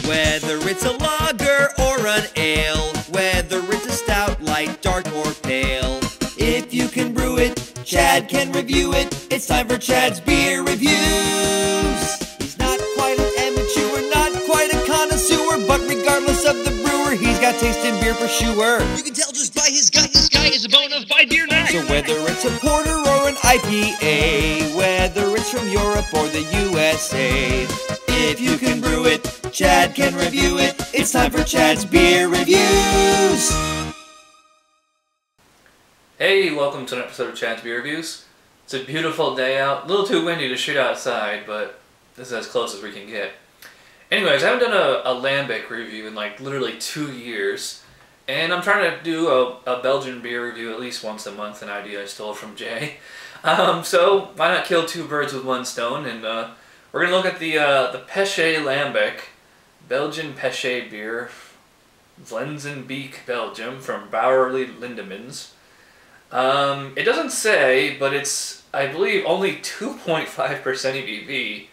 Whether it's a lager or an ale, whether it's a stout, light, dark, or pale. If you can brew it, Chad can review it. It's time for Chad's Beer Reviews. He's not quite an amateur, not quite a connoisseur, but regardless of the brewer, he's got taste in beer for sure. You can tell just by his gut, this guy is a bona fide beer nerd. So whether it's a porter or an IPA, whether it's from Europe or the USA, if you can brew it, Chad can review it. It's time for Chad's Beer Reviews. Hey, welcome to an episode of Chad's Beer Reviews. It's a beautiful day out. A little too windy to shoot outside, but this is as close as we can get. Anyways, I haven't done a Lambic review in like literally 2 years. And I'm trying to do a Belgian beer review at least once a month, an idea I stole from Jay. So why not kill two birds with one stone? And we're going to look at the Pêche Lambic, Belgian Pêche beer, Lindemans Belgium, from Brouwer Lindemans. It doesn't say, but it's, I believe, only 2.5% ABV.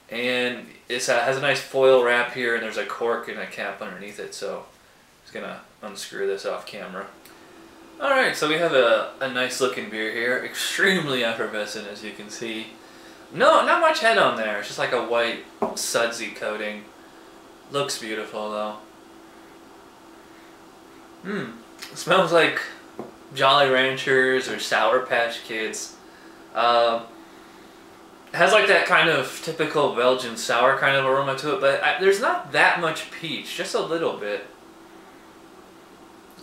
And it has a nice foil wrap here, and there's a cork and a cap underneath it, so I'm just going to unscrew this off camera. Alright, so we have a nice looking beer here, extremely effervescent as you can see. No, not much head on there, it's just like a white sudsy coating. Looks beautiful though. It smells like Jolly Ranchers or Sour Patch Kids. It has like that kind of typical Belgian sour kind of aroma to it, but there's not that much peach, just a little bit.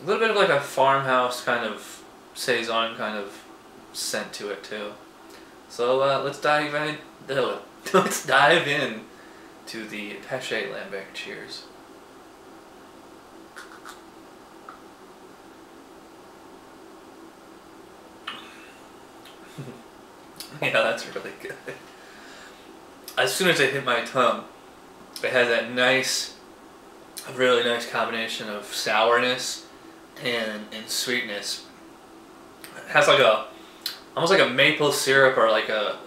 A little bit of like a farmhouse kind of saison kind of scent to it too. So let's dive in. Let's dive in to the Pêche Lambic. Cheers. Yeah, that's really good. As soon as it hit my tongue, it had that nice, really nice combination of sourness and sweetness. It has like almost like a maple syrup or like a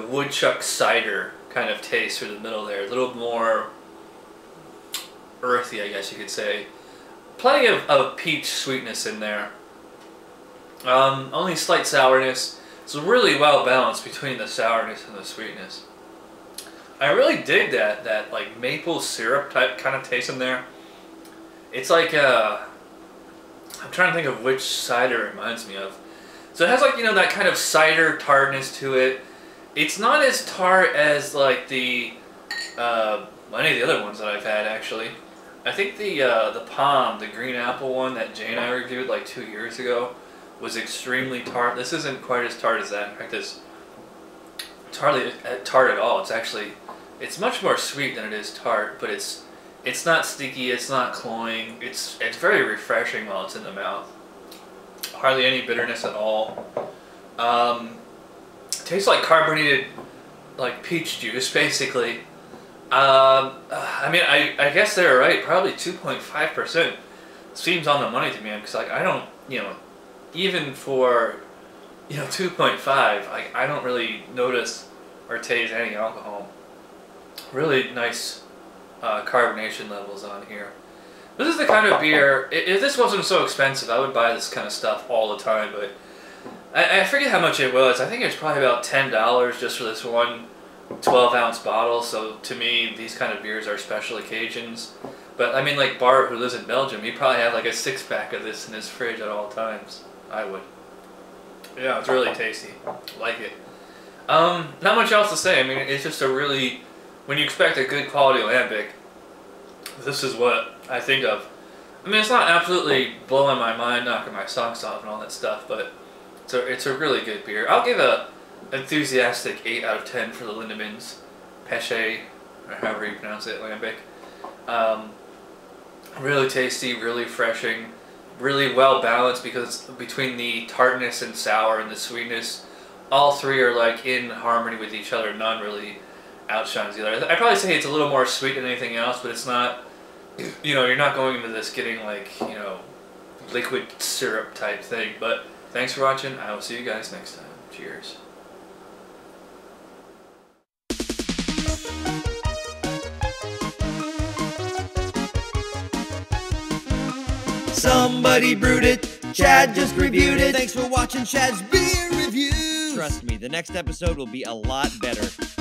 woodchuck cider kind of taste through the middle there. A little more earthy, I guess you could say. Plenty of peach sweetness in there. Only slight sourness. It's really well balanced between the sourness and the sweetness. I really dig that like maple syrup type kind of taste in there. It's like I'm trying to think of which cider it reminds me of. So it has like, you know, that kind of cider tartness to it. It's not as tart as like the any of the other ones that I've had actually. I think the Palm, the green apple one that Jay and I reviewed like 2 years ago, was extremely tart. This isn't quite as tart as that. In fact, it's hardly tart at all. It's actually, it's much more sweet than it is tart, but it's not sticky, it's not cloying. It's very refreshing while it's in the mouth. Hardly any bitterness at all. Tastes like carbonated, like peach juice, basically. I mean, I guess they're right. Probably 2.5% seems on the money to me, because like I don't, you know, even for, you know, 2.5, I don't really notice or taste any alcohol. Really nice carbonation levels on here. This is the kind of beer, if this wasn't so expensive, I would buy this kind of stuff all the time, but I forget how much it was. I think it's probably about $10 just for this one 12-ounce bottle, so to me, these kind of beers are special occasions. But I mean, like Bart, who lives in Belgium, he probably had like a 6-pack of this in his fridge at all times. I would. Yeah, it's really tasty. Like it. Not much else to say. I mean, it's just a really, when you expect a good quality Lambic, this is what I think of. I mean, it's not absolutely blowing my mind, knocking my socks off and all that stuff, but it's a really good beer. I'll give a enthusiastic 8 out of 10 for the Lindemans Pêche, or however you pronounce it, Lambic. Really tasty, really refreshing, really well balanced, because between the tartness and sour and the sweetness, all three are like in harmony with each other. None really outshines the other. I'd probably say it's a little more sweet than anything else, but it's not, you know, you're not going into this getting like, you know, liquid syrup type thing. But thanks for watching. I will see you guys next time. Cheers. Somebody brewed it. Chad just reviewed it. Thanks for watching Chad's Beer Reviews. Trust me, the next episode will be a lot better.